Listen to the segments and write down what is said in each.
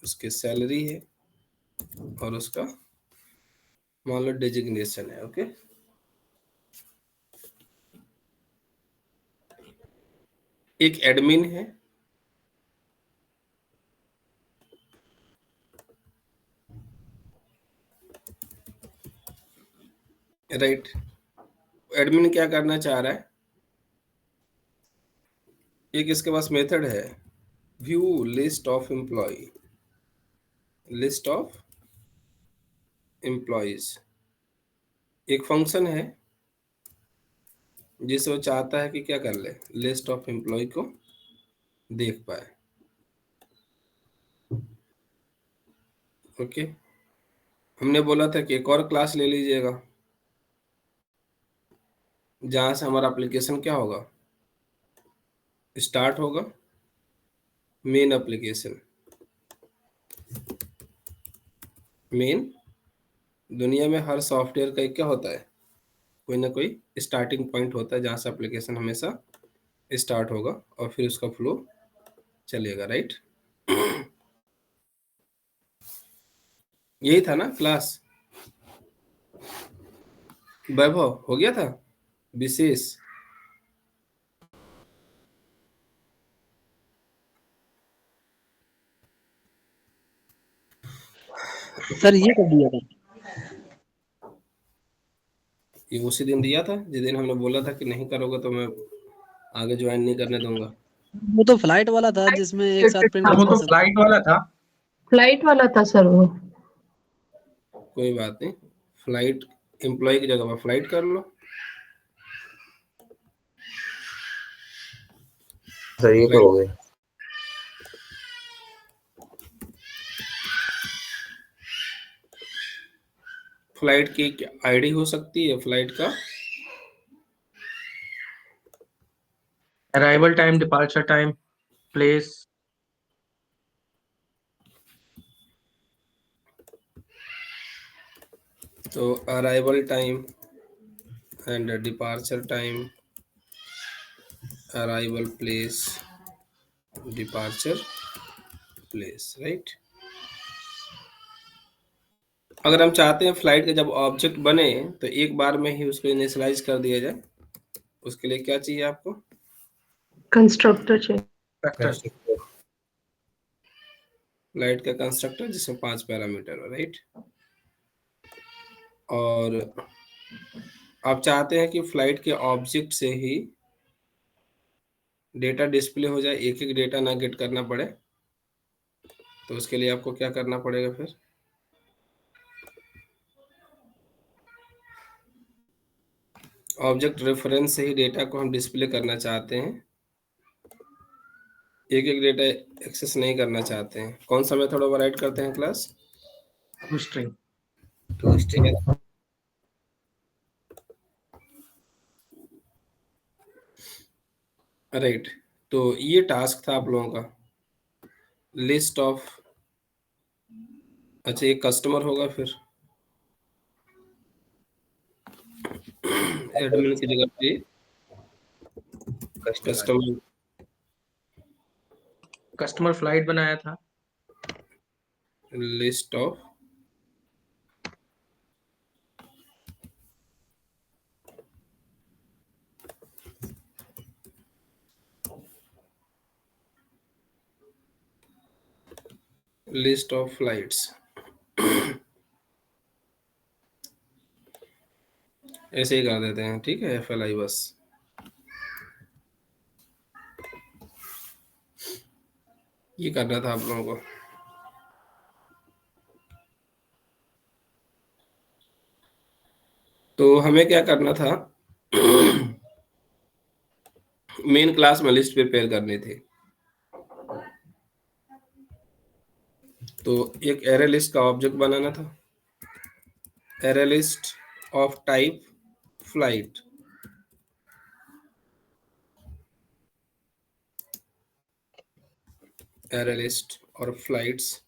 उसकी सैलरी है और उसका मान लो डेजिग्नेशन है। ओके, एक एडमिन है, राइट। एडमिन क्या करना चाह रहा है, एक इसके पास मेथड है view list of employee, list of employees, एक फंक्शन है जिसे वो चाहता है कि क्या कर ले, लिस्ट ऑफ एम्प्लॉय को देख पाए। ओके, हमने बोला था कि एक और क्लास ले लीजिएगा जहां से हमारा एप्लीकेशन क्या होगा, स्टार्ट होगा। मेन एप्लीकेशन, मेन, दुनिया में हर सॉफ्टवेयर का एक क्या होता है, कोई ना कोई स्टार्टिंग पॉइंट होता है जहां से एप्लीकेशन हमेशा स्टार्ट होगा और फिर उसका फ्लो चलेगा, राइट। यही था ना क्लास, वैभव हो गया था विशेष। सर ये कर दिया था। ये उसी दिन दिया था जिस दिन हमने बोला था कि नहीं करोगे तो मैं आगे ज्वाइन नहीं करने दूंगा। वो तो फ्लाइट वाला था जिसमें एक साथ प्रिंट वो करके तो सब। फ्लाइट वाला था। फ्लाइट वाला था सर वो। कोई बात नहीं, फ्लाइट एम्प्लॉय की जगह पर फ्लाइट कर लो। सर ये तो हो गए। फ्लाइट की आईडी हो सकती है, फ्लाइट का arrival time, departure time, place. तो arrival time and departure time, arrival place, departure place, right. अगर हम चाहते हैं फ्लाइट का जब ऑब्जेक्ट बने तो एक बार में ही उसको इनिशियलाइज कर दिया जाए, उसके लिए क्या चाहिए आपको, कंस्ट्रक्टर चाहिए। फ्लाइट का कंस्ट्रक्टर जिसमें 5 पैरामीटर है, राइट। और आप चाहते हैं कि फ्लाइट के ऑब्जेक्ट से ही डेटा डिस्प्ले हो जाए, एक एक डेटा ना गेट करना पड़े, तो उसके लिए आपको क्या करना पड़ेगा फिर, ऑब्जेक्ट रेफरेंस से ही डेटा को हम डिस्प्ले करना चाहते हैं, एक एक डेटा एक्सेस नहीं करना चाहते हैं। कौन सा मेथड ओवरराइड करते हैं क्लास, स्ट्रिंग। तो स्ट्रिंग राइट। तो ये टास्क था आप लोगों का, लिस्ट ऑफ, अच्छा एक कस्टमर होगा फिर एडमिन की जगह पे कस्टमर, कस्टमर फ्लाइट बनाया था। List of list of flights, ऐसे ही कर देते हैं, ठीक है, FLI बस। ये करना था आप लोगों को। तो हमें क्या करना था, मेन क्लास में लिस्ट प्रिपेयर करनी थी। तो एक एरे लिस्ट का ऑब्जेक्ट बनाना था, array list of type flight, array list और flights,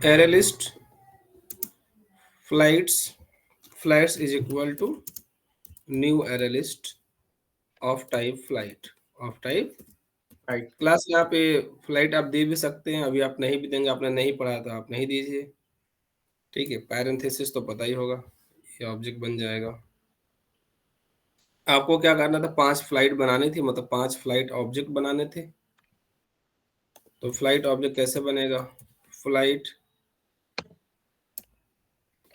array list flights is equal to new array list of type flight right. Class. यहाँ पे फ्लाइट आप दे भी सकते हैं, अभी आप नहीं भी देंगे, आपने नहीं पढ़ा तो आप नहीं दीजिए, ठीक है। पैरेंथेसिस तो पता ही होगा, ये ऑब्जेक्ट बन जाएगा। आपको क्या करना था, 5 फ्लाइट बनानी थी, मतलब 5 फ्लाइट ऑब्जेक्ट बनाने थे। तो फ्लाइट ऑब्जेक्ट कैसे बनेगा, flight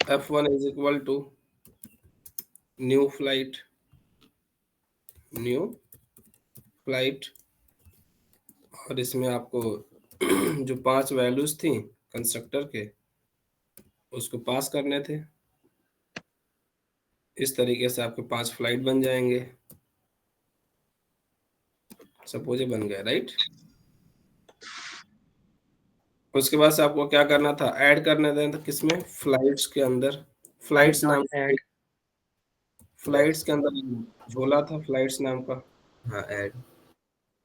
f1 is equal to new flight और इसमें आपको जो 5 वैल्यूज थी कंस्ट्रक्टर के उसको पास करने थे। इस तरीके से आपके 5 फ्लाइट बन जाएंगे। सपोज ये बन गया, राइट। उसके बाद से आपको क्या करना था, ऐड करने देना था किसमें, फ्लाइट्स के अंदर। फ्लाइट्स नाम, ऐड। फ्लाइट्स के अंदर झोला था फ्लाइट्स नाम का, हाँ ऐड।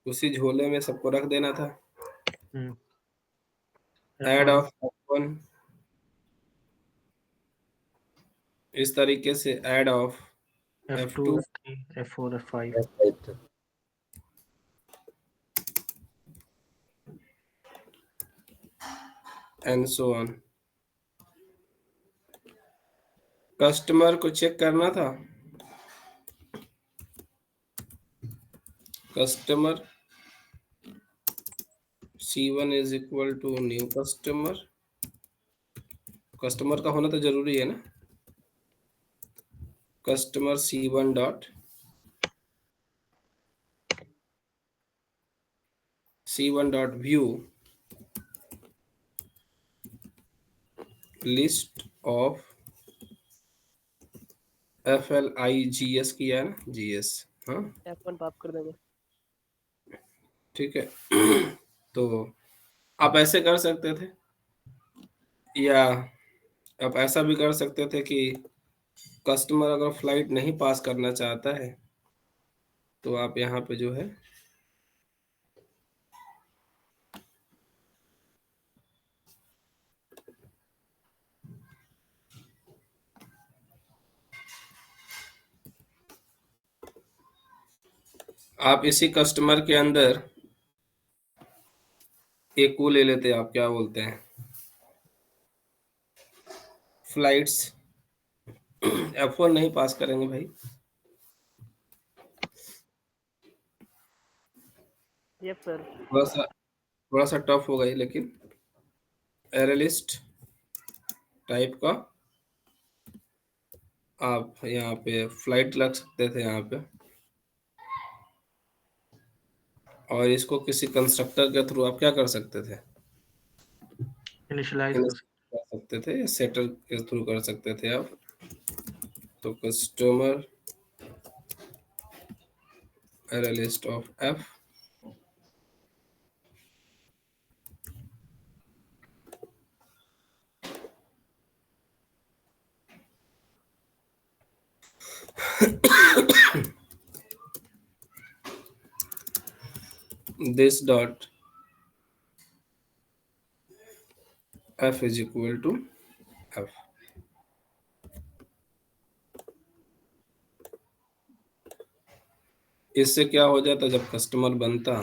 उसी झोले में सबको रख देना था। ऐड F1 ऑफ f1, इस तरीके से add of F2 f2 F3 F4 F5 F5 and so on. Customer को चेक करना था, customer C1 is equal to new customer. Customer का होना तो जरूरी है ना। Customer C1 dot view list of FLIGS किया है ना, GS, हाँ F1 पाप कर देंगे। ठीक है। तो आप ऐसे कर सकते थे, या आप ऐसा भी कर सकते थे कि कस्टमर अगर फ्लाइट नहीं पास करना चाहता है तो आप यहाँ पे जो है आप इसी कस्टमर के अंदर एक को ले लेते, आप क्या बोलते हैं, फ्लाइट्स F1 नहीं पास करेंगे भाई, यस सर। थोड़ा सा टफ होगा ये, लेकिन एरे लिस्ट टाइप का आप यहाँ पे फ्लाइट लग सकते थे यहाँ पे, और इसको किसी कंस्ट्रक्टर के थ्रू आप क्या कर सकते थे, इनिशियलाइज कर सकते थे, सेटर के थ्रू कर सकते थे आप। तो customer array list of F this dot F is equal to F। इससे क्या हो जाता, जब कस्टमर बनता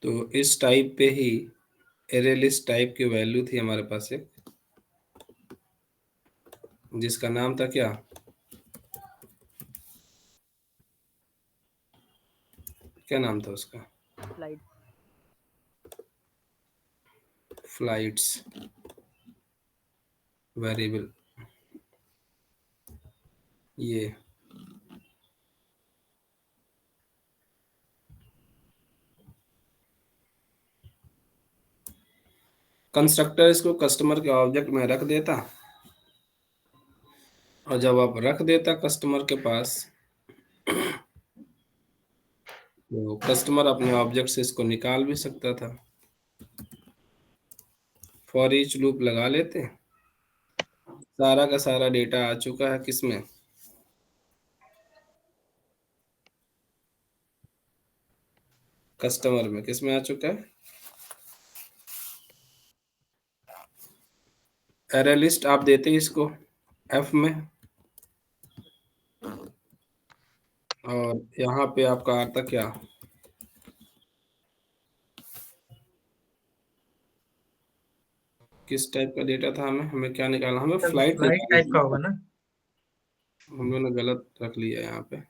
तो इस टाइप पे ही एरे लिस्ट टाइप की वैल्यू थी हमारे पास एक, जिसका नाम था क्या, क्या नाम था उसका, फ्लाइट। Flights variable. ये कंस्ट्रक्टर इसको कस्टमर के ऑब्जेक्ट में रख देता, और जब आप रख देता कस्टमर के पास तो कस्टमर अपने ऑब्जेक्ट से इसको निकाल भी सकता था। फॉर ईच लूप लगा लेते, सारा का सारा डेटा आ चुका है किसमें, कस्टमर में किस में आ चुका है? एरे लिस्ट आप देते हैं इसको एफ में, और यहाँ पे आपका आता क्या? किस टाइप का डेटा था? हमें हमें क्या निकालना? हमें फ्लाइट फ्लाइट टाइप का होगा निकालना। ना। हम लोगों ने गलत रख लिया यहाँ पे।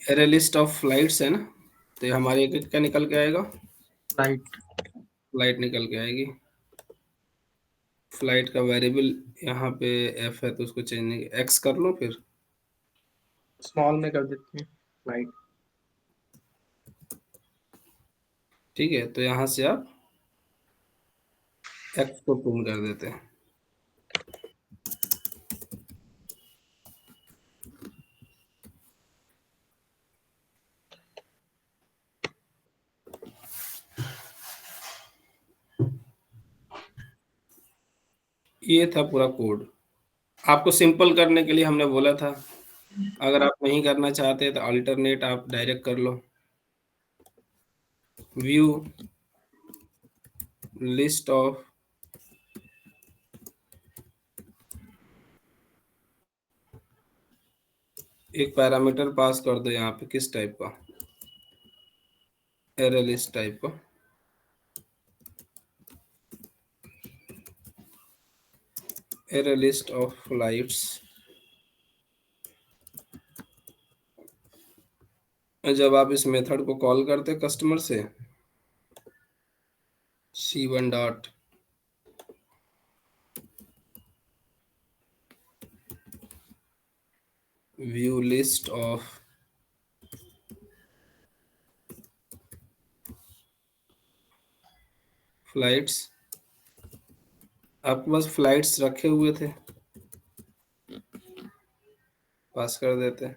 एरे लिस्ट ऑफ फ्लाइट्स है ना, तो ये हमारे एक क्या निकल के आएगा? फ्लाइट। फ्लाइट निकल के आएगी। फ्लाइट का वेरिएबल यहाँ पे एफ है, तो उसको चेंज नहीं, एक्स कर लो फिर। स्मॉल में कर देते हैं फ्लाइट। ठीक है, तो यहाँ से आप एक्स को प्रिंट कर देते हैं। ये था पूरा कोड। आपको सिंपल करने के लिए हमने बोला था, अगर आप नहीं करना चाहते तो अल्टरनेट आप डायरेक्ट कर लो। व्यू लिस्ट ऑफ एक पैरामीटर पास कर दो यहाँ पे, किस टाइप का? एरे लिस्ट टाइप का। Array list of flights. जब आप इस मेथड को कॉल करते कस्टमर से, C1 dot view list of flights, आपके पास फ्लाइट्स रखे हुए थे, पास कर देते,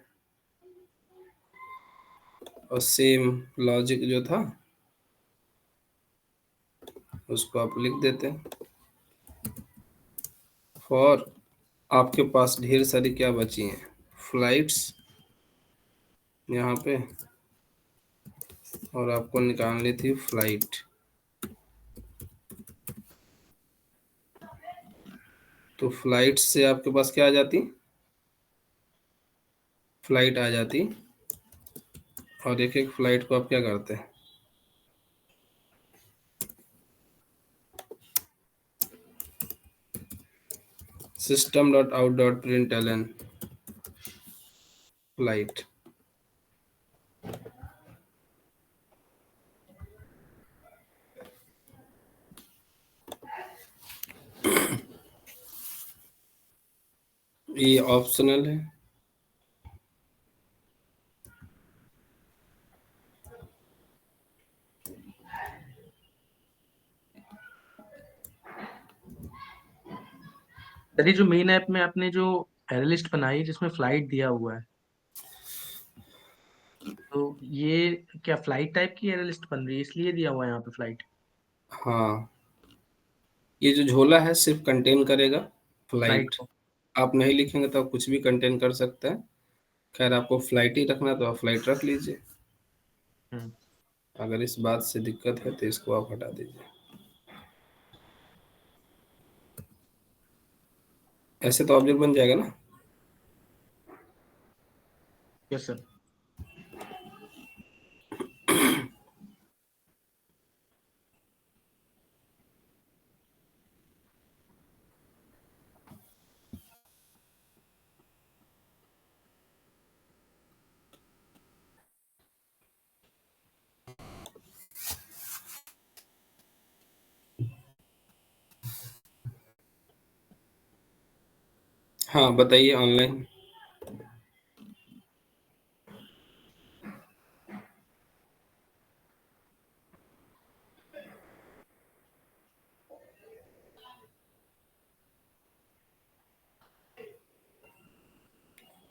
और सेम लॉजिक जो था उसको आप लिख देते। फॉर आपके पास ढेर सारी क्या बची हैं? फ्लाइट्स यहाँ पे, और आपको निकालनी थी फ्लाइट। तो फ्लाइट से आपके पास क्या आ जाती? फ्लाइट आ जाती, और एक एक फ्लाइट को आप क्या करते हैं? System dot out dot print ln flight. ये ऑप्शनल है। सर ये जो मेन ऐप में आपने जो एरे लिस्ट बनाई है जिसमें फ्लाइट दिया हुआ है, तो ये क्या फ्लाइट टाइप की एरे लिस्ट बन रही है इसलिए दिया हुआ है यहाँ पे फ्लाइट? हाँ, ये जो झोला है सिर्फ कंटेन करेगा फ्लाइट फ्लाइट। को। आप नहीं लिखेंगे तो आप कुछ भी कंटेन कर सकते हैं। खैर, आपको फ्लाइट ही रखना है तो आप फ्लाइट रख लीजिए। हम्म। अगर इस बात से दिक्कत है तो इसको आप हटा दीजिए। ऐसे तो ऑब्जेक्ट बन जाएगा ना। Yes sir. हाँ, बताइए ऑनलाइन।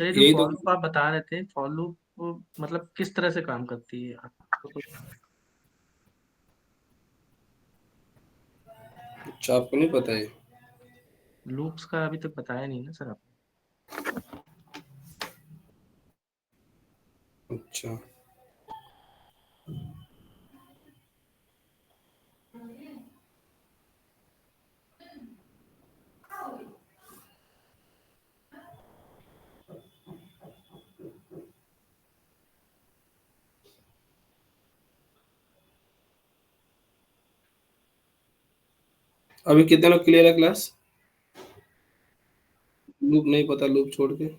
सर ये जो यही फॉर तो। लूप आप बता रहे थे, फॉर लूप मतलब किस तरह से काम करती है? आपको अच्छा, आपको नहीं पता है? लूप्स का अभी तक बताया नहीं ना सर आप। अच्छा, अभी कितने लोग क्लियर है क्लास? लूप नहीं पता, लूप छोड़ के।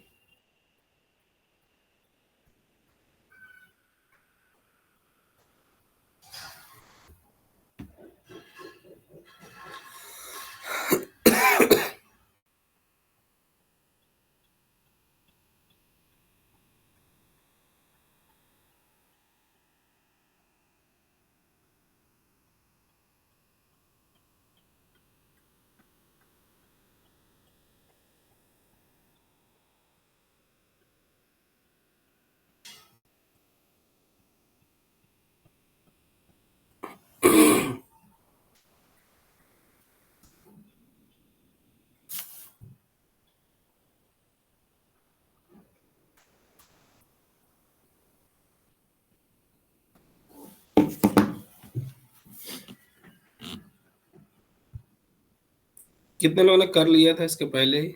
कितने लोगों ने कर लिया था इसके पहले ही?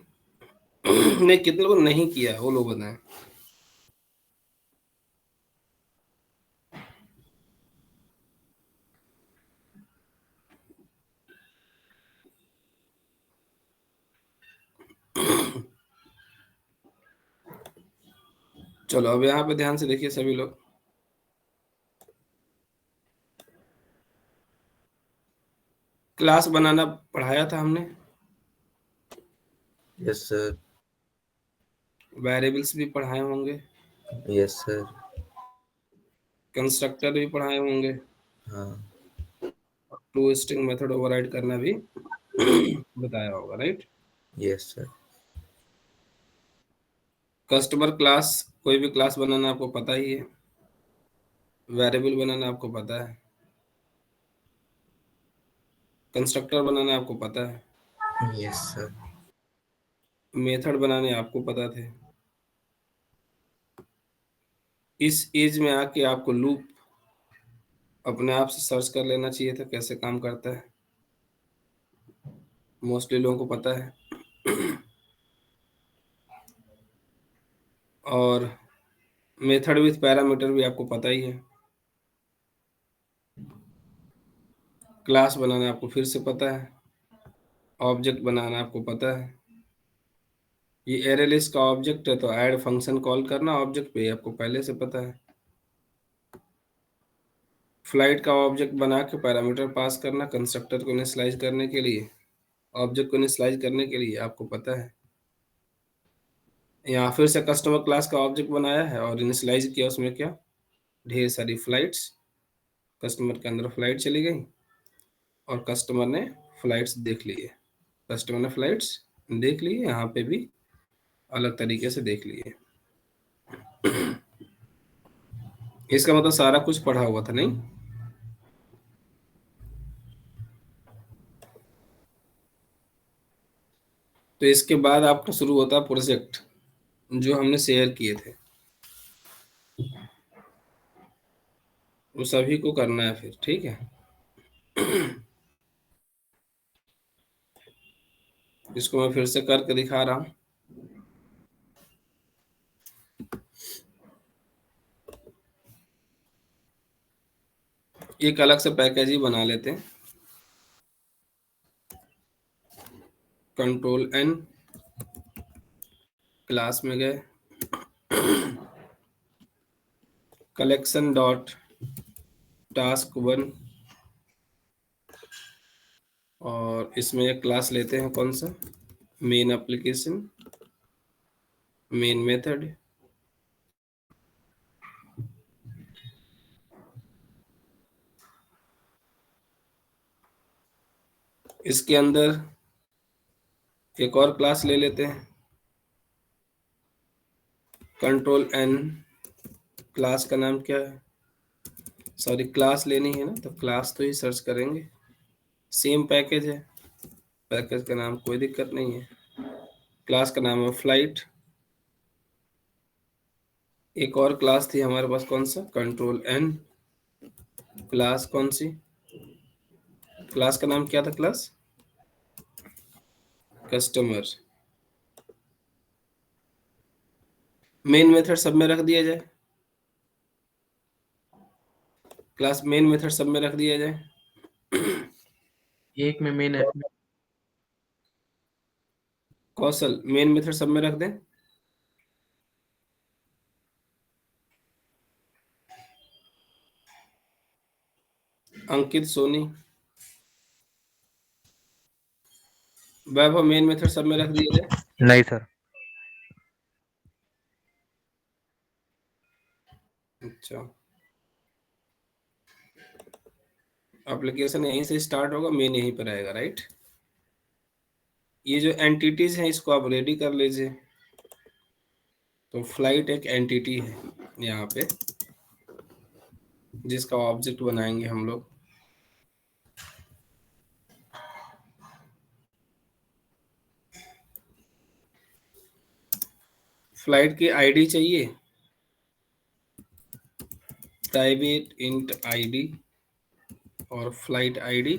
नहीं, कितने लोगों ने नहीं किया, वो लोग बताएं। चलो अब यहाँ पे ध्यान से देखिए सभी लोग। क्लास बनाना पढ़ाया था हमने, यस सर। वेरिएबल्स भी पढ़ाए होंगे, यस सर। कंस्ट्रक्टर भी पढ़ाए होंगे, हाँ। टू स्ट्रिंग मेथड ओवरराइड करना भी बताया होगा, right? Yes sir. Customer class, कोई भी क्लास बनाना आपको पता ही है, वेरिएबल बनाना आपको पता है, कंस्ट्रक्टर बनाना आपको पता है, यस सर। मेथड बनाने आपको पता थे। इस एज में आके आपको लूप अपने आप से सर्च कर लेना चाहिए था कैसे काम करता है, मोस्टली लोगों को पता है। और मेथड विथ पैरामीटर भी आपको पता ही है। क्लास बनाना आपको फिर से पता है, ऑब्जेक्ट बनाना आपको पता है। ये एरे लिस्ट का ऑब्जेक्ट है तो ऐड फंक्शन कॉल करना ऑब्जेक्ट पे आपको पहले से पता है। फ्लाइट का ऑब्जेक्ट बना के पैरामीटर पास करना कंस्ट्रक्टर को इनिशियलाइज करने के लिए, ऑब्जेक्ट को इनिशियलाइज करने के लिए आपको पता है। यहाँ फिर से कस्टमर क्लास का ऑब्जेक्ट बनाया है और इनिशियलाइज किया, उसमें क्या, ढेर सारी फ्लाइट्स, कस्टमर के अंदर फ्लाइट चली गई और कस्टमर ने फ्लाइट्स देख लिए, कस्टमर ने फ्लाइट्स देख लिए, यहाँ पे भी अलग तरीके से देख लिए। इसका मतलब सारा कुछ पढ़ा हुआ था नहीं? तो इसके बाद आपका शुरू होता है प्रोजेक्ट जो हमने शेयर किए थे, वो सभी को करना है फिर, ठीक है? इसको मैं फिर से करके दिखा रहा हूँ। एक अलग से पैकेज ही बना लेते हैं, कंट्रोल एन, क्लास में गए, कलेक्शन डॉट टास्क वन, और इसमें एक क्लास लेते हैं कौन सा, मेन एप्लीकेशन, मेन मेथड, इसके अंदर एक और क्लास ले लेते हैं, कंट्रोल एन, क्लास का नाम क्या है, सॉरी क्लास लेनी है ना तो क्लास तो ही सर्च करेंगे, सेम पैकेज है, पैकेज का नाम कोई दिक्कत नहीं है, क्लास का नाम है फ्लाइट, एक और क्लास थी हमारे पास, कौन सा, कंट्रोल एन। क्लास कौन सी, क्लास का नाम क्या था, क्लास कस्टमर। मेन मेथड सब में रख दिया जाए, क्लास मेन मेथड सब में रख दिया जाए। एक में मेन कौशल मेन मेथड सब में रख दें। अंकित, सोनी, वैभव मेन मेथड सब में रख दिया जाए। नहीं सर। अच्छा, एप्लीकेशन यहीं से स्टार्ट होगा, मेन यहीं पर आएगा, राइट। ये जो एंटिटीज हैं इसको आप रेडी कर लीजिए। तो फ्लाइट एक एंटिटी है यहाँ पे, जिसका ऑब्जेक्ट बनाएंगे हम लोग। फ्लाइट की आईडी चाहिए, प्राइवेट इंट आईडी और flight ID.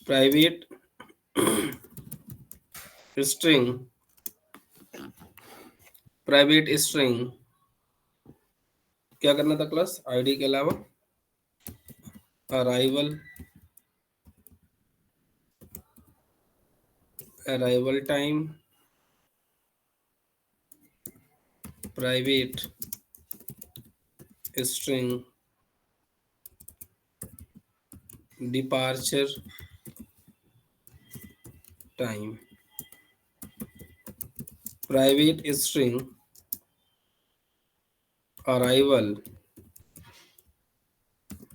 Private string, private string क्या करना था क्लास, आईडी के अलावा arrival, arrival time, private string departure time, private string arrival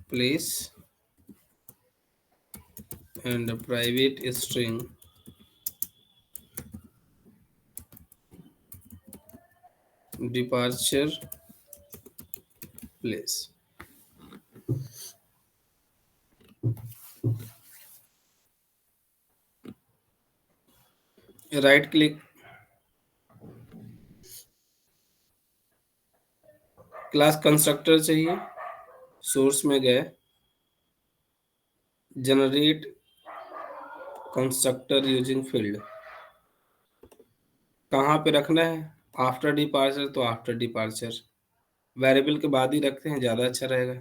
place and private string departure place। Right click, class constructor चाहिए, source में गए, generate constructor using field. कहाँ पे रखना है, आफ्टर डिपार्चर, तो आफ्टर डिपार्चर, वेरिएबल के बाद ही रखते हैं, ज़्यादा अच्छा रहेगा।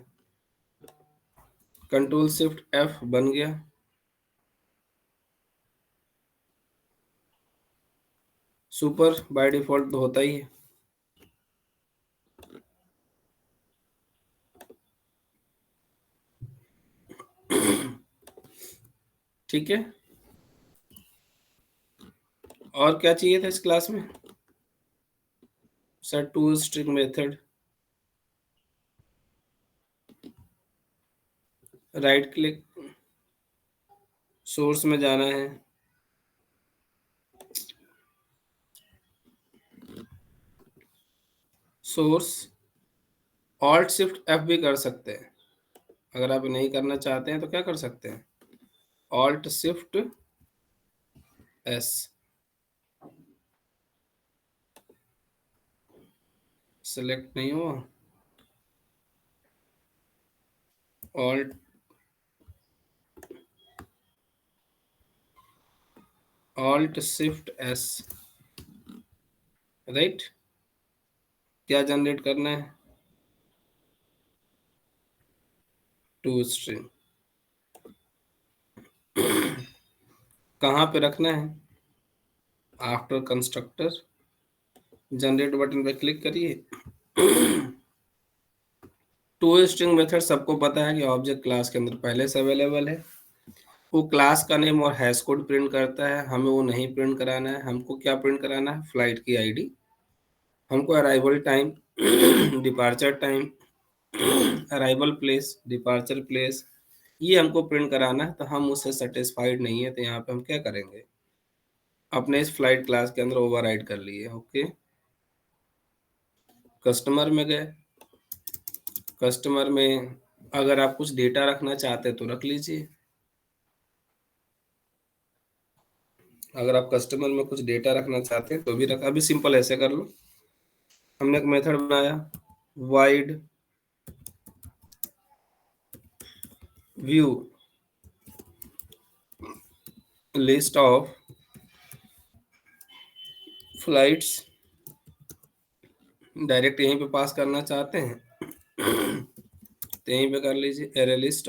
कंट्रोल शिफ्ट एफ बन गया। सुपर बाय डिफॉल्ट तो होता ही है। ठीक है, और क्या चाहिए था इस क्लास में sir, to string method, right click, source में जाना है, सोर्स, ऑल्ट शिफ्ट एफ भी कर सकते हैं। अगर आप नहीं करना चाहते हैं तो क्या कर सकते हैं, ऑल्ट शिफ्ट एस, सेलेक्ट नहीं हुआ, alt alt shift S, right. क्या जनरेट करना है, टू स्ट्रिंग। कहाँ पे रखना है, आफ्टर कंस्ट्रक्टर, जनरेट बटन पे क्लिक करिए। टू स्ट्रिंग मेथड सबको पता है कि ऑब्जेक्ट क्लास के अंदर पहले से अवेलेबल है। वो क्लास का नेम और हैश कोड प्रिंट करता है, हमें वो नहीं प्रिंट कराना है। हमको क्या प्रिंट कराना है, फ्लाइट की आईडी, हमको arrival time, departure time, arrival place, departure place, ये हमको प्रिंट कराना है। तो हम उससे सेटिस्फाइड नहीं है, तो यहाँ पे हम क्या करेंगे, अपने इस फ्लाइट क्लास के अंदर ओवरराइड कर लिए। ओके, कस्टमर में गए, कस्टमर में अगर आप कुछ डेटा रखना चाहते हैं तो रख लीजिए। अगर आप कस्टमर में कुछ डेटा रखना चाहते हैं तो भी रख, अभी सिंपल ऐसे कर लो। हमने एक मेथड बनाया wide view list of flights, direct यहीं पे पास करना चाहते हैं तो यहीं पे कर लीजिए एरे लिस्ट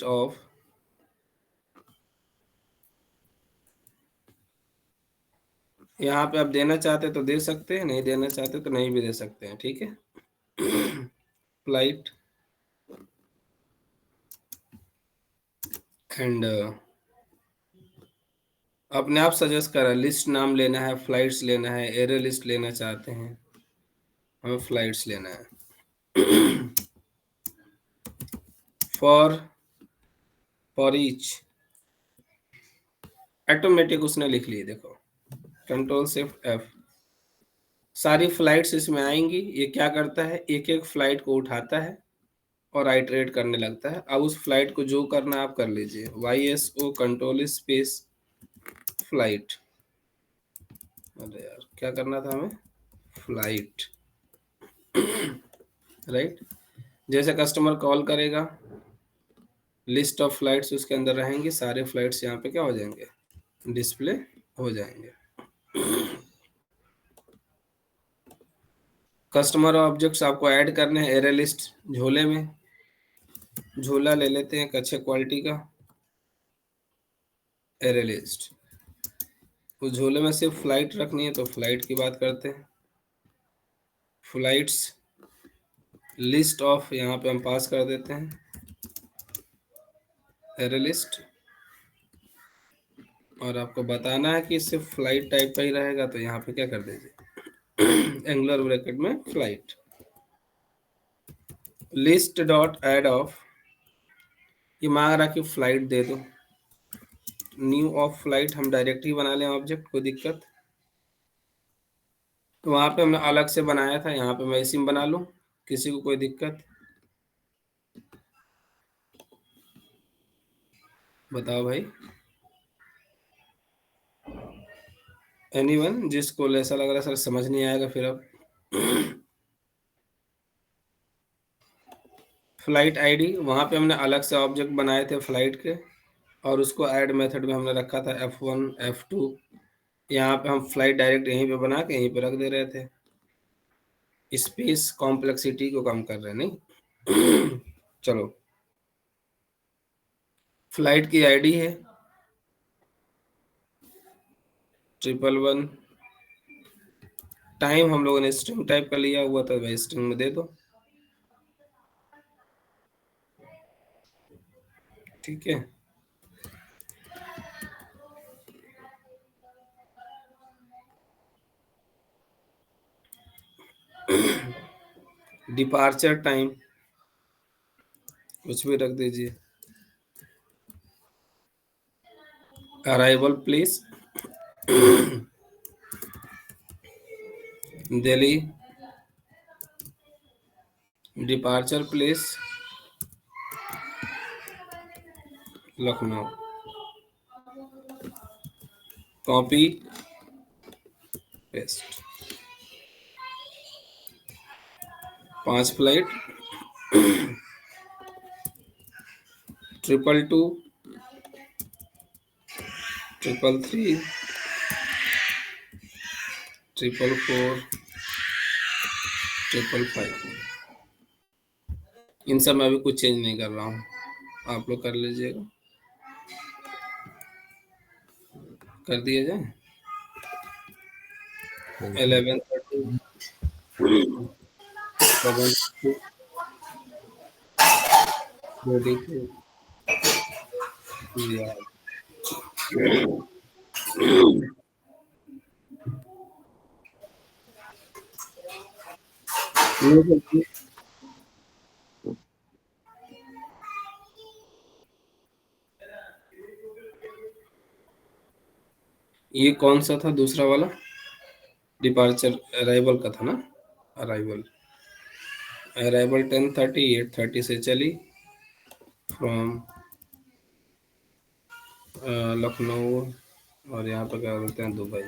ऑफ यहाँ पे आप देना चाहते तो दे सकते हैं, नहीं देना चाहते तो नहीं भी दे सकते हैं, ठीक है। फ्लाइट एंड अपने आप सजेस्ट करा, लिस्ट नाम लेना है, फ्लाइट्स लेना है, एरे लिस्ट लेना चाहते हैं, हमें फ्लाइट्स लेना है। फॉर ईच ऑटोमेटिक उसने लिख ली, देखो कंट्रोल शिफ्ट एफ, सारी फ्लाइट्स इसमें आएंगी। ये क्या करता है, एक एक फ्लाइट को उठाता है और आइटरेट करने लगता है। अब उस फ्लाइट को जो करना आप कर लीजिए, YSO कंट्रोल स्पेस फ्लाइट, अरे यार क्या करना था हमें, फ्लाइट राइट। जैसे कस्टमर कॉल करेगा, लिस्ट ऑफ फ्लाइट्स उसके अंदर रहेंगी, सारे फ्लाइट्स यहाँ पे क्या हो जाएंगे, डिस्प्ले हो जाएंगे। कस्टमर ऑब्जेक्ट्स आपको ऐड करने हैं एरे लिस्ट झोले में। झोला ले लेते हैं एक अच्छे क्वालिटी का एरे लिस्ट, उस झोले में सिर्फ फ्लाइट रखनी है तो फ्लाइट की बात करते हैं। फ्लाइट्स लिस्ट ऑफ यहाँ पे हम पास कर देते हैं एरे लिस्ट, और आपको बताना है कि सिर्फ फ्लाइट टाइप का ही रहेगा तो यहाँ पे क्या कर दीजिए एंगुलर ब्रैकेट में flight. List dot add of, ये मांग रहा कि फ्लाइट दे दो, न्यू ऑफ फ्लाइट हम डायरेक्ट ही बना लें ऑब्जेक्ट, कोई दिक्कत। तो वहां पे हमने अलग से बनाया था, यहाँ पे मैं इसी में बना लूं, किसी को कोई दिक्कत बताओ भाई, एनीवन जिसको ऐसा लग रहा है सर समझ नहीं आएगा फिर अब। फ्लाइट आईडी, वहां पे हमने अलग से ऑब्जेक्ट बनाए थे फ्लाइट के, और उसको ऐड मेथड में हमने रखा था F1 F2। यहाँ पे हम फ्लाइट डायरेक्ट यहीं पे बना के यहीं पे रख दे रहे थे, स्पेस कॉम्प्लेक्सिटी को कम कर रहे हैं, नहीं चलो फ्लाइट की आईडी है 111, टाइम हम लोगों ने स्ट्रिंग टाइप का लिया हुआ था, भाई स्ट्रिंग में दे दो, ठीक है। डिपार्चर टाइम कुछ भी रख दीजिए, arrival place Delhi, departure place Lucknow, copy paste, 5 flight 222 333 444 555। इन सब में अभी कुछ चेंज नहीं कर रहा हूँ, आप लोग कर लीजिएगा, कर दिया जाए। 11:30 22 ये कौन सा था दूसरा वाला, डिपार्चर अराइवल का था ना, अराइवल 10:30 8:30 से चली फ्रॉम लखनऊ, और यहाँ पे क्या बोलते हैं, दुबई।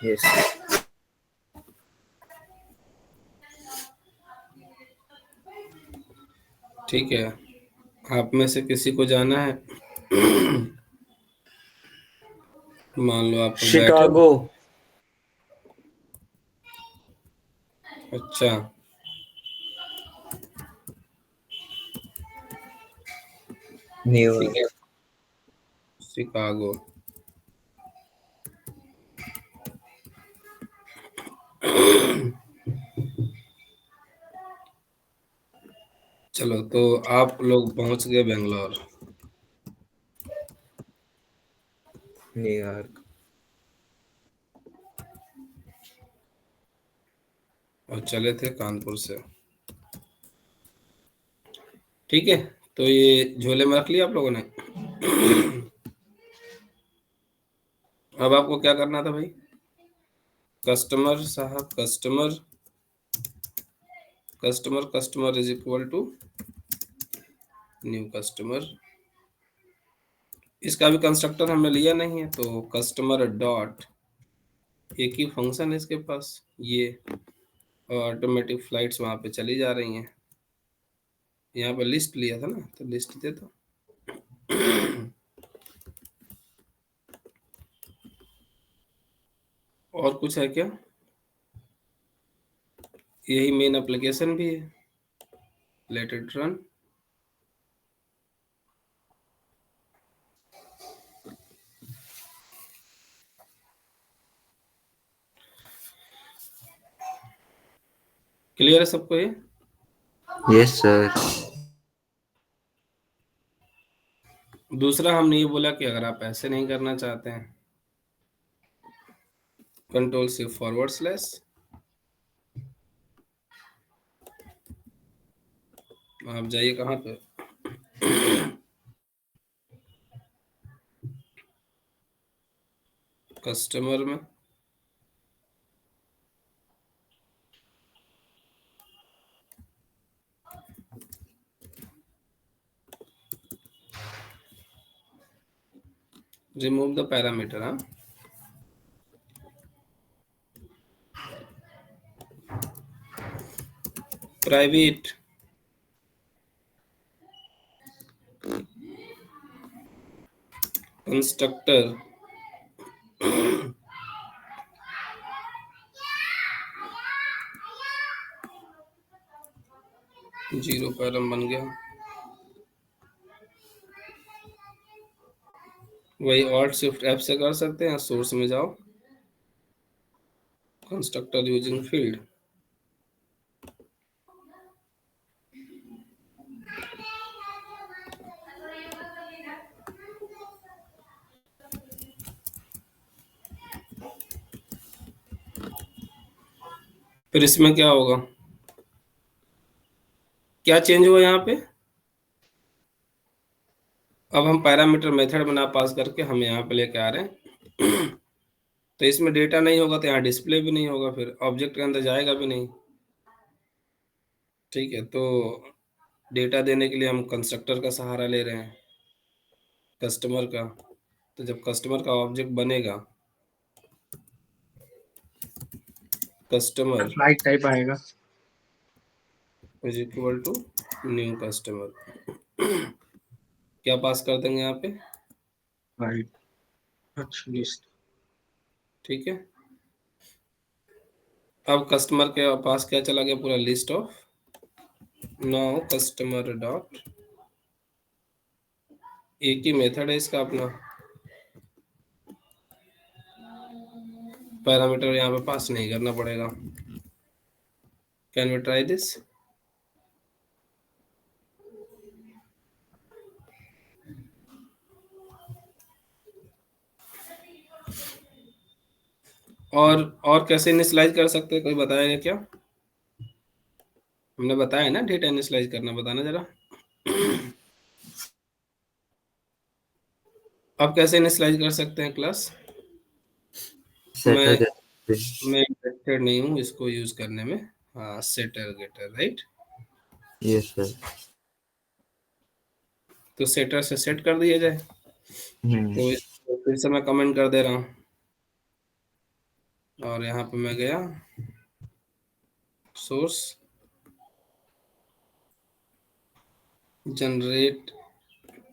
Yes sir. ठीक है, आप में से किसी को जाना है? मान लो आप बैठे हो। शिकागो। अच्छा, ठीक न्यूयॉर्क। है, शिकागो। चलो, तो आप लोग पहुंच गए बेंगलोर न्यूयॉर्क। और चले थे कानपुर से। ठीक है, तो ये झोले में रख लिया आप लोगों ने। अब आपको क्या करना था भाई? कस्टमर साहब, customer customer customer is equal to new customer. इसका भी कंस्ट्रक्टर हमने लिया नहीं है, तो कस्टमर डॉट, एक ही फंक्शन है इसके पास ये, और ऑटोमेटिक फ्लाइट्स वहां पे चली जा रही हैं। यहाँ पर लिस्ट लिया था ना, तो लिस्ट दे दो। और कुछ है क्या? यही मेन एप्लीकेशन भी है। Let it run. क्लियर है सबको ये? Yes sir. दूसरा हमने ये बोला कि अगर आप ऐसे नहीं करना चाहते हैं, कंट्रोल से फॉरवर्ड स्लैश, आप जाइए कहाँ पे, कस्टमर में, रिमूव द पैरामीटर। हाँ, प्राइवेट कंस्ट्रक्टर जीरो पैरम बन गया। वही ऑल्ट शिफ्ट एफ से कर सकते हैं। सोर्स में जाओ, कंस्ट्रक्टर यूजिंग फील्ड, फिर इसमें क्या होगा, क्या चेंज हुआ यहाँ पे? अब हम पैरामीटर मेथड बना पास करके हम यहाँ पे लेके आ रहे हैं। तो इसमें डेटा नहीं होगा तो यहाँ डिस्प्ले भी नहीं होगा, फिर ऑब्जेक्ट के अंदर जाएगा भी नहीं। ठीक है, तो डेटा देने के लिए हम कंस्ट्रक्टर का सहारा ले रहे हैं, कस्टमर का। तो जब कस्टमर का ऑब्जेक्ट बनेगा, कस्टमर फ्लाइट टाइप आएगा। Is equal to new customer, क्या पास कर देंगे यहाँ पे? फ्लाइट। अच्छा, लिस्ट। ठीक है, अब कस्टमर के पास क्या चला गया? पूरा list of. Now customer dot, एक ही मेथड है इसका अपना, पैरामीटर यहाँ पे पास नहीं करना पड़ेगा। Can we try this? और कैसे इनिशियलाइज कर सकते हैं, कोई बताएगा क्या? हमने बताया ना डेटा इनिशियलाइज करना, बताना जरा। अब कैसे इनिशियलाइज कर सकते हैं क्लास? मैं मैं इंटरेस्टेड नहीं हूँ इसको यूज करने में। हाँ, setter getter, right. Yes sir. तो सेटर से सेट कर दिया जाए। तो इसको फिर से मैं कमेंट कर दे रहा हूँ, और यहाँ पे मैं गया source, generate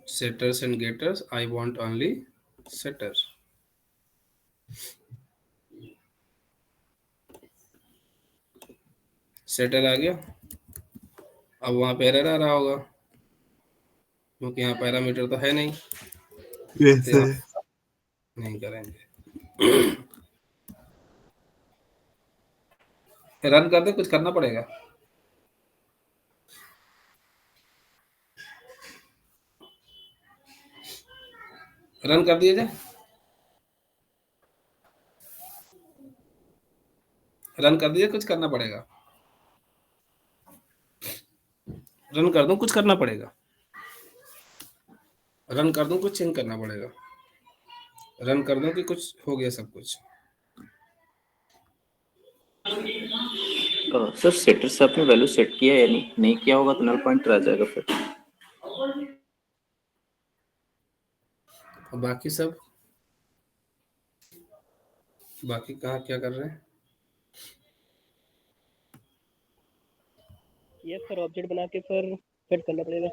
setters and getters, I want only setter। Setter आ गया। अब वहां पे एरर आ रहा होगा क्योंकि यहाँ पैरामीटर तो है नहीं, तो यहाँ नहीं करेंगे। रन कर दे, कुछ करना पड़ेगा। रन कर दिए जाए, रन कर दिए, कुछ करना पड़ेगा। रन कर दूं, कुछ करना पड़ेगा। रन कर दूं, कुछ चेंज करना पड़ेगा। रन कर दूं कि कुछ हो गया सब कुछ। सर सेटर से आपने वैल्यू सेट किया है या नहीं किया होगा तो नल पॉइंटर आ जाएगा फिर। और बाकी सब, बाकी कहाँ क्या कर रहे हैं? ये सर ऑब्जेक्ट बना के फिर फिट करना पड़ेगा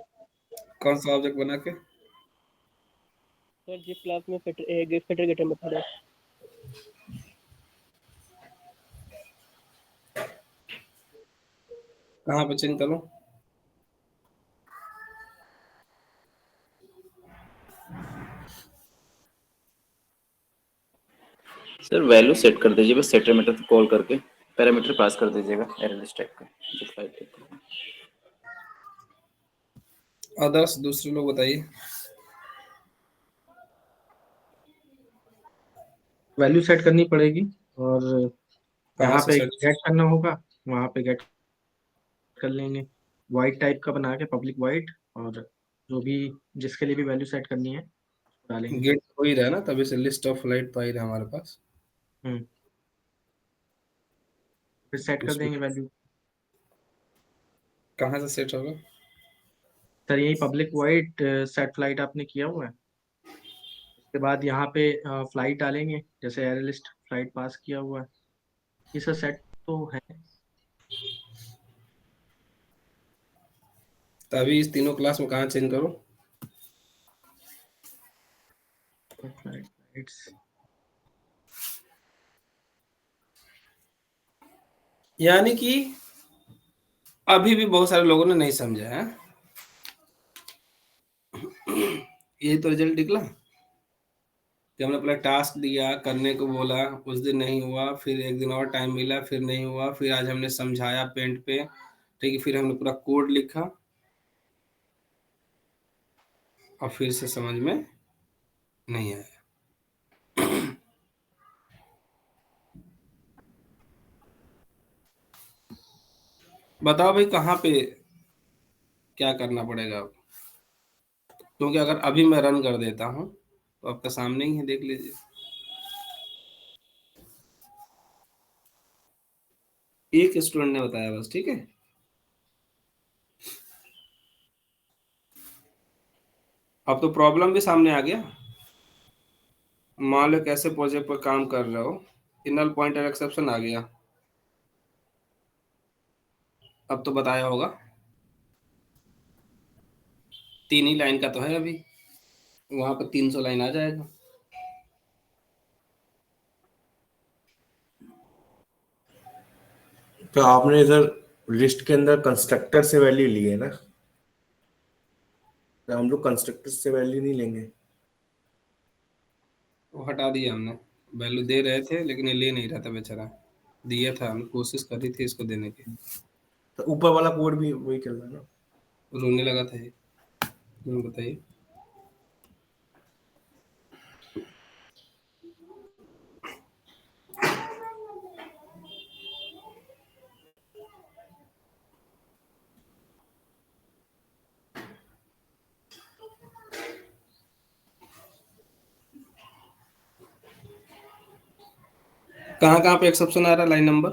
कौन सा ऑब्जेक्ट बना के? सर। जिस क्लास में फिटर गेटर मेथड है। कहाँ पे चेंज करूं? सर वैल्यू सेट कर दीजिए बस, सेटर मेथड कॉल करके पैरामीटर पास कर दीजिएगा एररलिस्ट टाइप का जो फाइल टाइप का। अदर्स दूसरे लोग बताइए। वैल्यू सेट करनी पड़ेगी और कहाँ यहाँ से पे सेट? गेट करना होगा, वहाँ पे गेट कर लेंगे। वाइट टाइप का बना के पब्लिक वाइट, और जो भी जिसके लिए भी वैल्यू सेट करनी है डालेंगे। गेट हो ही रहा है ना, तभी से लिस्ट ऑफ लाइट तो आ ही रहा है हमारे पास। फिर सेट कर उसमें देंगे वैल्यू। कहाँ से सेट होगा? सर यही पब्लिक वाइट सेट फ्लाइट आपने किया हुआ है, उसके बाद यहाँ पे फ्लाइट डालेंगे, जैसे एरे लिस्ट फ्लाइट पास किया हुआ है। ये सर सेट तो है। तो अभी इस तीनों क्लास में कहाँ चेंज करूं? फ्लाइट्स यानी कि अभी भी बहुत सारे लोगों ने नहीं समझा है। ये तो रिजल्ट निकला कि हमने अपना टास्क दिया, करने को बोला, उस दिन नहीं हुआ, फिर एक दिन और टाइम मिला, फिर नहीं हुआ, फिर आज हमने समझाया पेंट पे, ठीक है, फिर हमने पूरा कोड लिखा और फिर से समझ में नहीं आया। बताओ भाई कहाँ पे क्या करना पड़ेगा अब? क्योंकि अगर अभी मैं रन कर देता हूँ तो आपका सामने ही है, देख लीजिए। एक स्टूडेंट ने बताया बस, ठीक है। अब तो प्रॉब्लम भी सामने आ गया। मान लो कैसे प्रोजेक्ट पर काम कर रहे हो, नल पॉइंटर एक्सेप्शन आ गया, अब तो बताया होगा। 3 ही लाइन का तो है अभी, वहां पर 300 लाइन आ जाएगा। तो आपने इधर लिस्ट के अंदर कंस्ट्रक्टर से वैल्यू ली है ना, तो हम लोग कंस्ट्रक्टर से वैल्यू नहीं लेंगे। वो हटा दिया हमने, वैल्यू दे रहे थे लेकिन ये ले नहीं रहा था बेचारा। दिया था, हमने कोशिश करी थी इसको देने की। तो ऊपर वाला कोड भी वही चल रहा है ना। रोने लगा था ये। बताइए। कहाँ कहाँ पे एक्सेप्शन आ रहा है लाइन नंबर?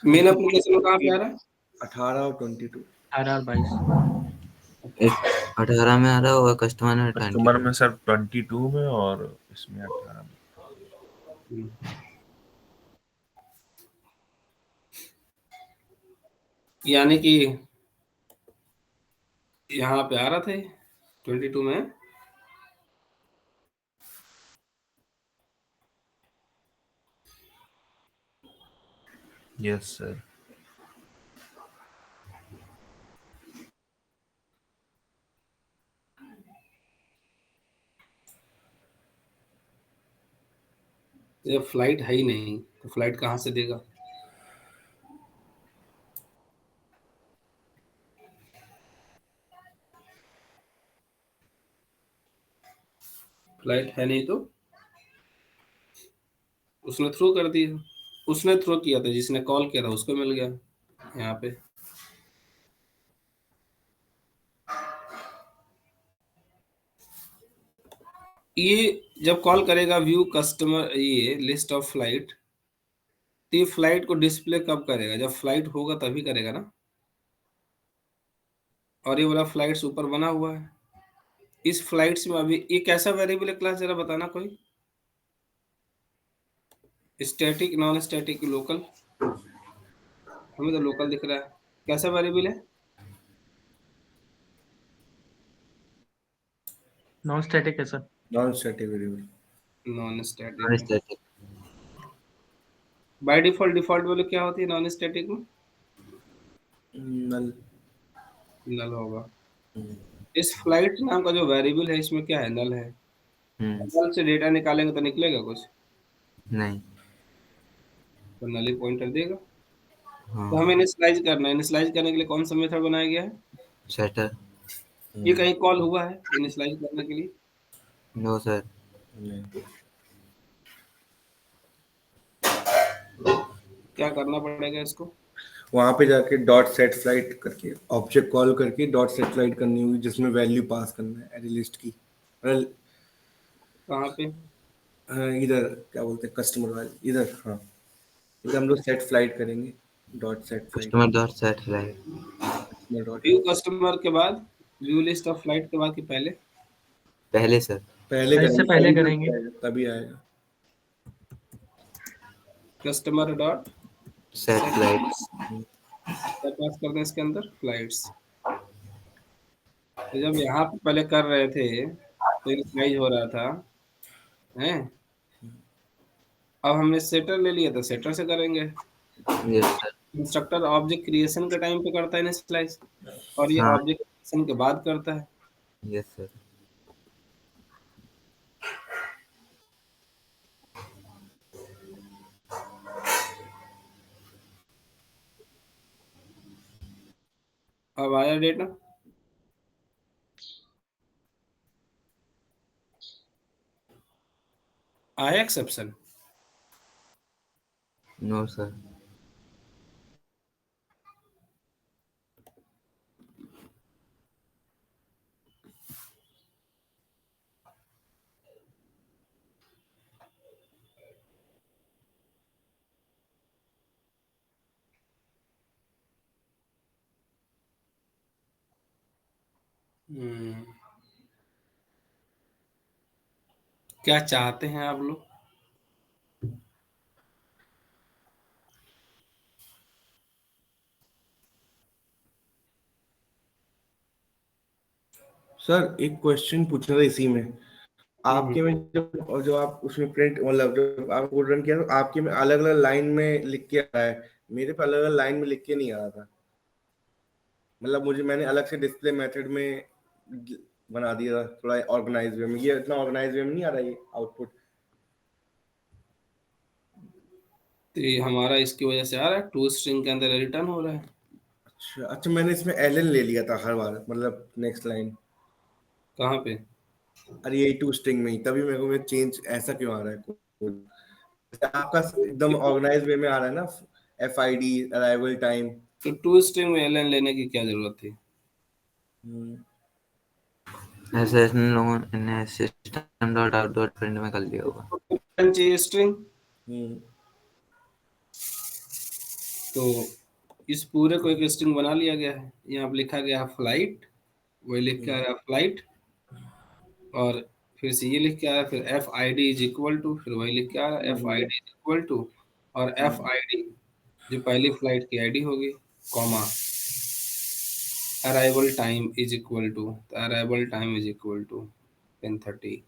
मेन एप्लीकेशन में कहाँ पे आ रहा है? 18 और 22। 18 और 22। 18 में आ रहा होगा, कस्टमर में कस्टमर 22। में सर 22 में और इसमें 18 में। यानी कि यहाँ पे आ रहा था 22 में। Yes sir. ये फ्लाइट है ही नहीं तो फ्लाइट कहाँ से देगा? फ्लाइट है नहीं तो उसने थ्रो कर दिया। उसने थ्रो किया था, जिसने कॉल किया था उसको मिल गया यहाँ पे। ये जब कॉल करेगा व्यू कस्टमर ये लिस्ट ऑफ फ्लाइट, तो ये फ्लाइट को डिस्प्ले कब करेगा? जब फ्लाइट होगा तभी करेगा ना। और ये वाला फ्लाइट्स ऊपर बना हुआ है। इस फ्लाइट्स में अभी ये कैसा वेरिएबल है क्लास, जरा बताना कोई। Static, non static, local? हमें तो लोकल दिख रहा है। कैसा वेरिएबल है? नॉन स्टैटिक है sir. Non static variable. Non non static. Static. By default value क्या होती है नॉन स्टैटिक में? नल। नल होगा। इस फ्लाइट नाम का जो वेरिएबल है इसमें क्या है? नल है। नल से डेटा निकालेंगे तो निकलेगा कुछ? नहीं। तो नल ही पॉइंटर देगा। हाँ। तो हमें इनिशियलाइज करना है। इनिशियलाइज करने के लिए कौन सा मेथड बनाया गया है? सेटर। ये कहीं कॉल हुआ है इनिशियलाइज करने के लिए? No sir. क्या करना पड़ेगा इसको? वहां पे जाके डॉट सेट फ्लाइट करके ऑब्जेक्ट कॉल करके डॉट सेट फ्लाइट करनी होगी, जिसमें वैल्यू पास करना है एरे लिस्ट की। कहाँ पे? इधर क्या बोलते हैं कस्टमर वाले, इधर। हाँ, इधर हम लोग सेट फ्लाइट करेंगे। Dot set flight. Customer dot set flight. Customer dot view customer के बाद व्यू लिस्ट ऑफ फ्लाइट के बाद कि पहले? पहले सर। पहले सर, इससे करेंगे पहले तभी करेंगे। तभी आएगा। Customer dot set flight. Pass कर दें इसके अंदर फ्लाइट्स। तो जब यहाँ पे पहले कर रहे थे तो इनिशियलाइज हो रहा था हैं। अब हमने सेटर ले लिया तो सेटर से करेंगे। Yes sir. Instructor object creation के टाइम पे करता है इनिशियलाइज, और ये हाँ। ऑब्जेक्ट क्रिएशन के बाद करता है। Yes sir. अब आया डेटा। आया एक्सेप्शन? No sir. क्या चाहते हैं आप लोग? सर एक क्वेश्चन पूछना था इसी में। आपके में जब और जो आप उसमें प्रिंट मतलब जब आप कोड रन किया तो आपके में अलग अलग लाइन में लिख के आ रहा है, मेरे पे अलग अलग लाइन में लिख के नहीं आ रहा था। मतलब मुझे मैंने अलग से डिस्प्ले मेथड में बना दिया थोड़ा ऑर्गेनाइज वे में। ये इतना ऑर्गेनाइज वे में नहीं आ रहा ये आउटपुट। तो ये हमारा इसकी वजह से आ रहा है, टू स्ट्रिंग के अंदर रिटर्न हो रहा है। अच्छा अच्छा, मैंने इसमें एलएन ले लिया था हर बार, मतलब नेक्स्ट लाइन। कहाँ पे? अरे यही टू स्ट्रिंग में ही, तभी मेरे को चेंज ऐसा क्यों आ रहा है code? आपका एकदम ऑर्गेनाइज वे में आ रहा है ना, FID अराइवल टाइम। तो टू स्ट्रिंग में एलएन लेने की क्या जरूरत थी? ऐसे इन लोगों ने system dot out dot print में कर लिया होगा। चाहिए स्ट्रिंग। तो इस पूरे को एक स्ट्रिंग बना लिया गया है। यहाँ पे लिखा गया है फ्लाइट वही लिख के आ रहा है फ्लाइट, और फिर से ये लिख के आ रहा है, फिर F I D is equal to, फिर वही लिख के आ रहा है F I D is equal to, और एफ आई डी जो पहली फ्लाइट की आईडी होगी, comma arrival time is equal to, arrival time is equal to 10:30।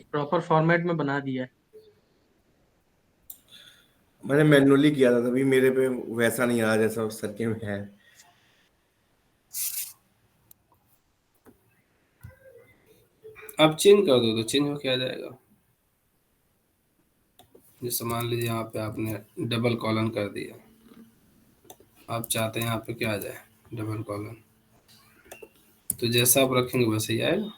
Proper format में बना दिया है। मैंने मैनुअली किया था तभी मेरे पे वैसा नहीं आ रहा जैसा उस सर के में है। अब चेंज कर दो तो चेंज हो के आ जाएगा। जैसे मान लीजिए यहाँ पे आपने डबल कॉलन कर दिया, आप चाहते हैं यहाँ पे क्या आ जाए, डबल कॉलन, तो जैसा आप रखेंगे वैसे ही आएगा।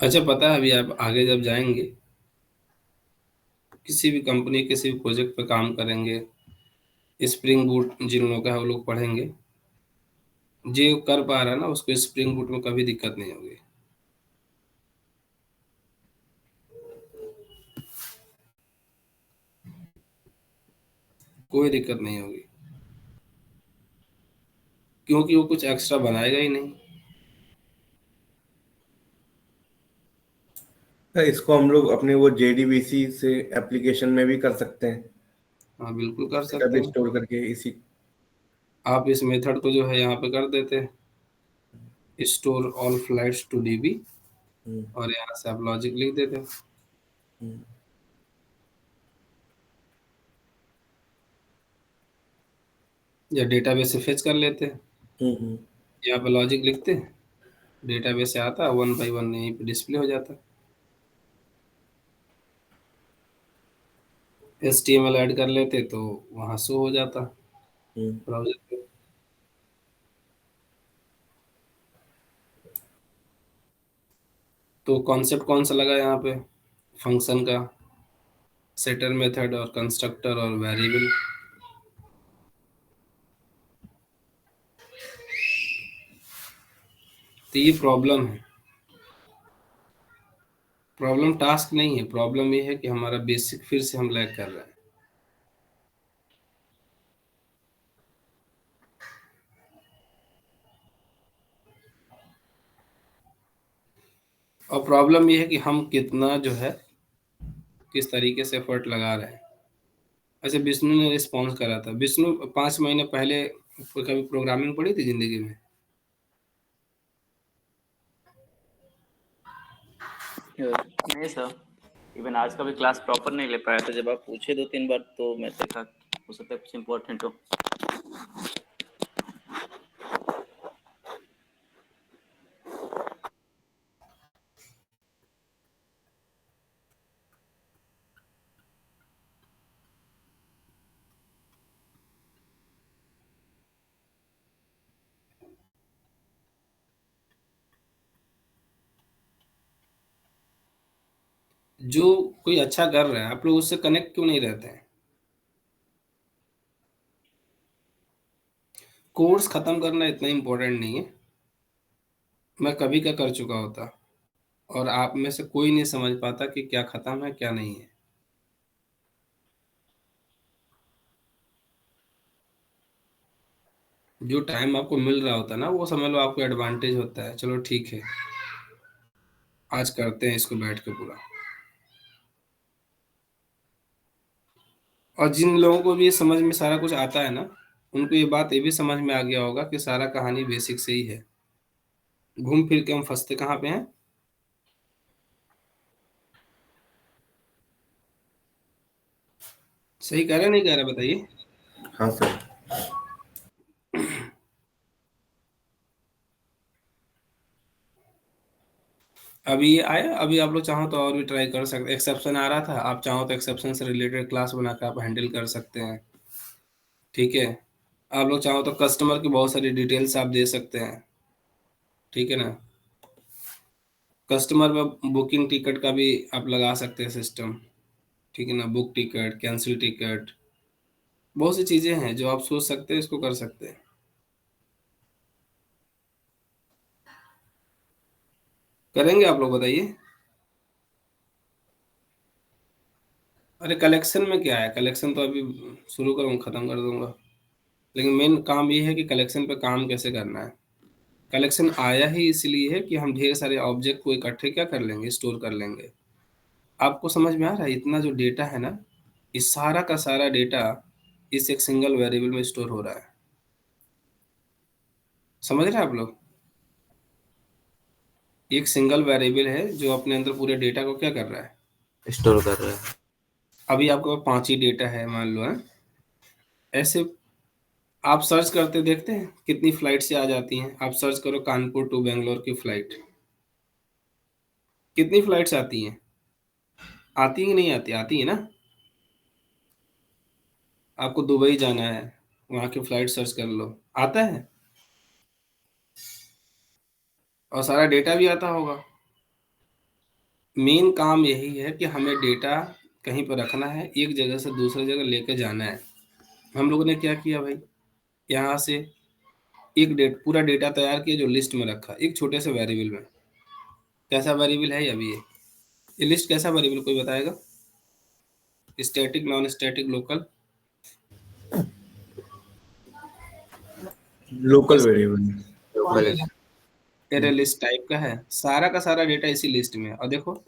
अच्छा, पता है अभी आप आगे जब जाएंगे किसी भी कंपनी किसी भी प्रोजेक्ट पे काम करेंगे, स्प्रिंग बूट जिन लोगों का है वो लोग पढ़ेंगे, जो कर पा रहा है ना उसको स्प्रिंग बूट में कभी दिक्कत नहीं होगी। कोई दिक्कत नहीं होगी, क्योंकि वो कुछ एक्स्ट्रा बनाएगा ही नहीं। इसको हम लोग अपने वो JDBC से एप्लीकेशन में भी कर सकते हैं, हाँ बिल्कुल कर सकते कभी हैं। स्टोर करके इसी। आप इस मेथड को जो है यहाँ पे कर देते हैं, store all flights to DB, और यहाँ से आप लॉजिक लिख देते हैं, या डेटाबेस से फेच कर लेते हैं। यहाँ पे लॉजिक लिखते हैं, डेटाबेस से आता है, 1 by 1 यहीं पे डिस्प्ले हो जाता है। HTML ऐड कर लेते तो वहाँ शो हो जाता ब्राउजर पे। तो कॉन्सेप्ट कौन सा लगा यहाँ पे, फंक्शन का, सेटर मेथड और कंस्ट्रक्टर और वेरिएबल। तो ये प्रॉब्लम है, प्रॉब्लम टास्क नहीं है, प्रॉब्लम ये है कि हमारा बेसिक फिर से हम लैग कर रहे हैं। और प्रॉब्लम ये है कि हम कितना जो है किस तरीके से एफर्ट लगा रहे हैं। ऐसे विष्णु ने रिस्पॉन्स करा था, विष्णु 5 महीने पहले कभी प्रोग्रामिंग पढ़ी थी जिंदगी में? नहीं सर, इवन आज का भी क्लास प्रॉपर नहीं ले पाया था। जब आप पूछे 2-3 बार तो मैं देखा हो सकता है कुछ इम्पोर्टेंट हो। जो कोई अच्छा कर रहा है आप लोग उससे कनेक्ट क्यों नहीं रहते हैं? कोर्स खत्म करना इतना इम्पोर्टेंट नहीं है, मैं कभी का कर चुका होता, और आप में से कोई नहीं समझ पाता कि क्या खत्म है क्या नहीं है। जो टाइम आपको मिल रहा होता है ना वो समझ लो आपको एडवांटेज होता है, चलो ठीक है आज करते हैं इसको बैठ के पूरा। और जिन लोगों को भी ये समझ में सारा कुछ आता है ना, उनको ये बात ये भी समझ में आ गया होगा कि सारा कहानी बेसिक से ही है। घूम फिर के हम फंसते कहाँ पे हैं? सही कह रहे नहीं कह रहे बताइए? हाँ सर। अभी ये आया, अभी आप लोग चाहो तो और भी ट्राई कर सकते। एक्सेप्शन आ रहा था, आप चाहो तो एक्सेप्शन से रिलेटेड क्लास बनाकर आप हैंडल कर सकते हैं। ठीक है, आप लोग चाहो तो कस्टमर की बहुत सारी डिटेल्स आप दे सकते हैं। ठीक है ना, कस्टमर में बुकिंग टिकट का भी आप लगा सकते हैं सिस्टम। ठीक है ना, बुक टिकट, कैंसिल टिकट, बहुत सी चीज़ें हैं जो आप सोच सकते हैं, इसको कर सकते हैं। करेंगे आप लोग, बताइए। अरे कलेक्शन में क्या है, कलेक्शन तो अभी शुरू करूँ, ख़त्म कर दूंगा। लेकिन मेन काम ये है कि कलेक्शन पे काम कैसे करना है। कलेक्शन आया ही इसलिए है कि हम ढेर सारे ऑब्जेक्ट को इकट्ठे क्या कर लेंगे, स्टोर कर लेंगे। आपको समझ में आ रहा है, इतना जो डेटा है ना, इस सारा का सारा डेटा इस एक सिंगल वेरिएबल में स्टोर हो रहा है। समझ रहे हैं आप लोग, एक सिंगल वेरिएबल है जो अपने अंदर पूरे डेटा को क्या कर रहा है, स्टोर कर रहा है। अभी आपके पास 5 ही डेटा है मान लो, है ऐसे। आप सर्च करते देखते हैं कितनी फ्लाइट से आ जाती हैं। आप सर्च करो कानपुर टू बेंगलोर की फ्लाइट, कितनी फ्लाइट्स आती हैं, आती ही नहीं आती, आती है ना। आपको दुबई जाना है, वहाँ की फ्लाइट सर्च कर लो, आता है, और सारा डेटा भी आता होगा। मेन काम यही है कि हमें डेटा कहीं पर रखना है, एक जगह से दूसरी जगह लेके जाना है। हम लोगों ने क्या किया भाई, यहाँ से एक पूरा डेटा तैयार किया जो लिस्ट में रखा एक छोटे से वेरिएबल में। कैसा वेरिएबल है अभी ये लिस्ट कैसा वेरिएबल, कोई बताएगा? Static, non static, local? Local variable. Local. Array list type का सारा डेटा इसी लिस्ट में है। और देखो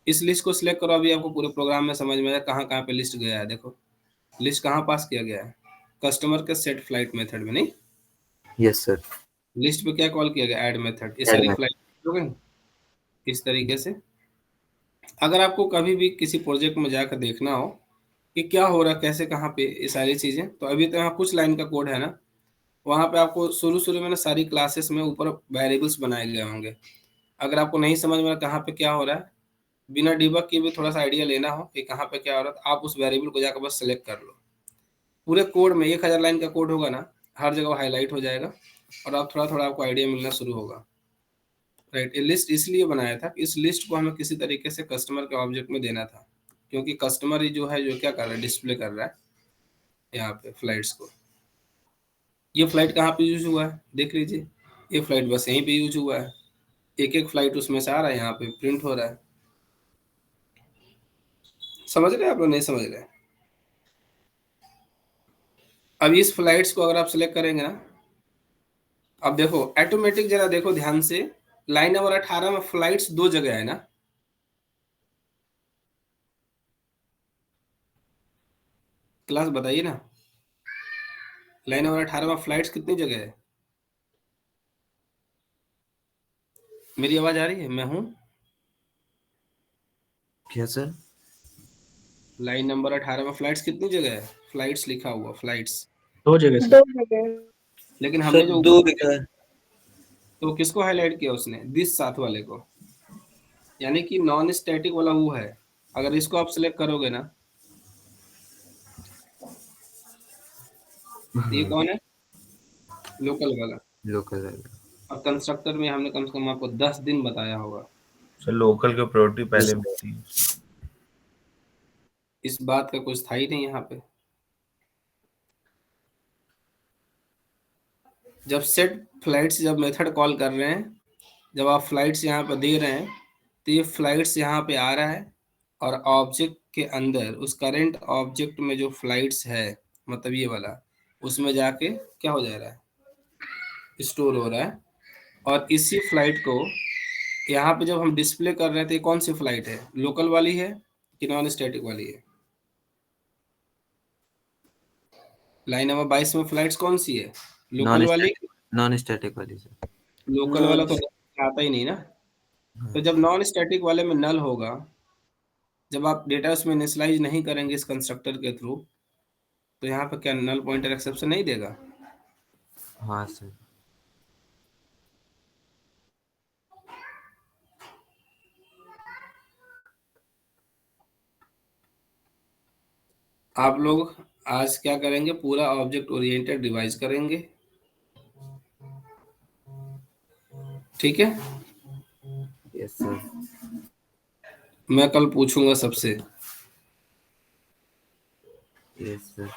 इस लिस्ट को सिलेक्ट करो, अभी आपको पूरे प्रोग्राम में समझ में आया कहाँ कहाँ पे लिस्ट गया है। देखो लिस्ट कहाँ पास किया गया है, कस्टमर के सेट फ्लाइट मेथड में, नहीं यस सर। लिस्ट पे क्या कॉल किया गया, ऐड मेथड। ये Add सारी method। फ्लाइट हो गई इस तरीके से। अगर आपको कभी भी किसी प्रोजेक्ट में जाकर देखना हो कि क्या हो रहा है, कैसे कहाँ पे ये सारी चीज़ें, तो अभी तो यहाँ कुछ लाइन का कोड है ना, वहाँ पे आपको शुरू शुरू में ना सारी क्लासेस में ऊपर वेरिएबल्स बनाए गए होंगे। अगर आपको नहीं समझ में कहाँ पे क्या हो रहा है, बिना डिबग के भी थोड़ा सा आइडिया लेना हो कि कहाँ पे क्या हो रहा है, तो आप उस वेरिएबल को जाकर बस सेलेक्ट कर लो। पूरे कोड में 1000 लाइन का कोड होगा ना, हर जगह हाईलाइट हो जाएगा और आप थोड़ा थोड़ा आपको आइडिया मिलना शुरू होगा। राइट, ये लिस्ट इसलिए बनाया था कि इस लिस्ट को हमें किसी तरीके से कस्टमर के ऑब्जेक्ट में देना था, क्योंकि कस्टमर ही जो है जो क्या कर रहा है, डिस्प्ले कर रहा है यहाँ पे फ्लाइट्स को। ये फ्लाइट कहाँ पे यूज हुआ है देख लीजिए, ये फ्लाइट बस यहीं पे यूज हुआ है। एक एक फ्लाइट उसमें से आ रहा है, यहाँ पे प्रिंट हो रहा है। समझ रहे हैं आप लोग, नहीं समझ रहे? अब इस फ्लाइट्स को अगर आप सिलेक्ट करेंगे ना, अब देखो ऑटोमेटिक, जरा देखो ध्यान से, लाइन नंबर 18 में फ्लाइट्स 2 जगह है ना, क्लास बताइए ना, लाइन नंबर 18 में फ्लाइट्स कितनी जगह है? मेरी आवाज आ रही है, मैं हूँ। क्या सर? लाइन नंबर 18 में फ्लाइट्स कितनी जगह है, फ्लाइट्स लिखा हुआ, फ्लाइट्स। 2 जगह से। 2 जगह। लेकिन हमने सर जो दो ऊपर, जगह। तो किसको हाईलाइट किया उसने, दिस साथ वाले को, यानी कि नॉन स्टैटिक वाला वो है। अगर इसको आप सिलेक्ट करोगे ना, तो ये कौन है, लोकल वाला। लोकल है। और कंस्ट्रक्टर में हमने कम से कम आपको 10 दिन बताया होगा, सर लोकल की प्रायोरिटी पहले मिलती है। इस बात का कुछ था ही नहीं यहाँ पे। जब सेट फ्लाइट्स, जब मेथड कॉल कर रहे हैं, जब आप फ्लाइट्स यहाँ पे दे रहे हैं, तो ये फ्लाइट्स यहाँ पे आ रहा है, और ऑब्जेक्ट के अंदर उस करेंट ऑब्जेक्ट में जो फ्लाइट्स है, मतलब ये वाला, उसमें जाके क्या हो जा रहा है, स्टोर हो रहा है। और इसी फ्लाइट को यहाँ पे जब हम डिस्प्ले कर रहे हैं, तो ये कौन सी फ्लाइट है, लोकल वाली है कि नॉन स्टैटिक वाली है? लाइन नंबर 22 में फ्लाइट्स कौन सी है, लोकल नॉन वाली? स्टैटिक। नॉन स्टैटिक वाली सर। लोकल वाला तो आता ही नहीं ना। तो जब नॉन स्टैटिक वाले में नल होगा, जब आप डेटा उसमें इनिशियलाइज नहीं करेंगे इस कंस्ट्रक्टर के थ्रू, तो यहाँ पर क्या नल पॉइंटर एक्सेप्शन नहीं देगा? हाँ सर। आप लोग आज क्या करेंगे, पूरा ऑब्जेक्ट ओरिएंटेड रिवाइज करेंगे, ठीक है। Yes sir. मैं कल पूछूंगा सबसे। Yes sir.